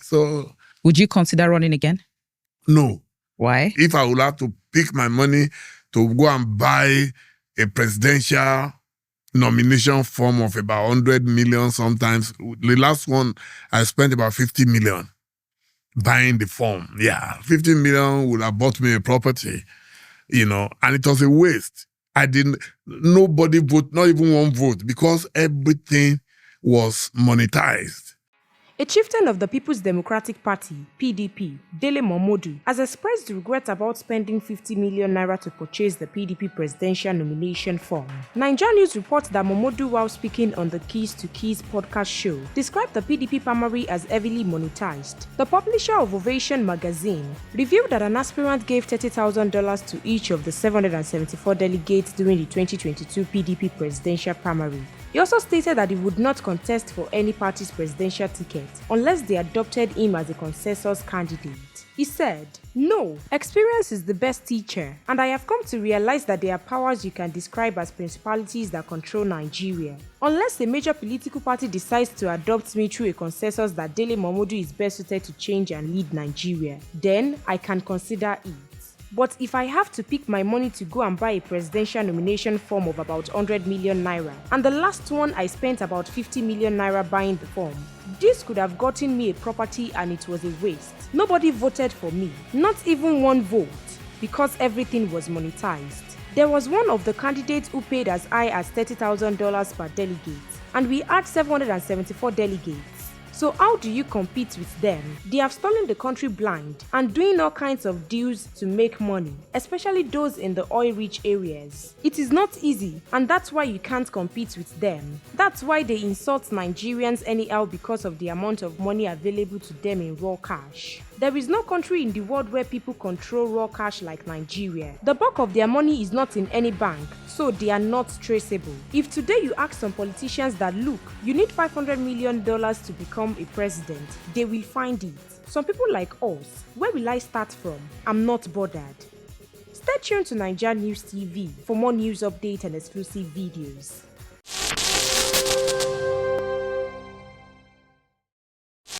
So, would you consider running again? No. Why? If I would have to pick my money to go and buy a presidential nomination form of about 100 million sometimes, the last one I spent about 50 million buying the form. Yeah, 50 million would have bought me a property, and it was a waste. Nobody vote, not even one vote, because everything was monetized. A chieftain of the People's Democratic Party, PDP, Dele Momodu, has expressed regret about spending 50 million naira to purchase the PDP presidential nomination form. NaijaNews reports that Momodu, while speaking on the Keys to Keys podcast show, described the PDP primary as heavily monetized. The publisher of Ovation magazine revealed that an aspirant gave $30,000 to each of the 774 delegates during the 2022 PDP presidential primary. He also stated that he would not contest for any party's presidential ticket unless they adopted him as a consensus candidate. He said, "No, experience is the best teacher, and I have come to realize that there are powers you can describe as principalities that control Nigeria. Unless a major political party decides to adopt me through a consensus that Dele Momodu is best suited to change and lead Nigeria, then I can consider it. But if I have to pick my money to go and buy a presidential nomination form of about 100 million naira, and the last one I spent about 50 million naira buying the form, this could have gotten me a property and it was a waste. Nobody voted for me, not even one vote, because everything was monetized. There was one of the candidates who paid as high as $30,000 per delegate, and we had 774 delegates. So how do you compete with them? They have stolen the country blind and doing all kinds of deals to make money, especially those in the oil-rich areas. It is not easy, and that's why you can't compete with them. That's why they insult Nigerians anyhow because of the amount of money available to them in raw cash. There is no country in the world where people control raw cash like Nigeria. The bulk of their money is not in any bank, so they are not traceable. If today you ask some politicians that, look, you need $500 million to become a president, they will find it. Some people like us, where will I start from? I'm not bothered. Stay tuned to NaijaNews TV for more news updates and exclusive videos.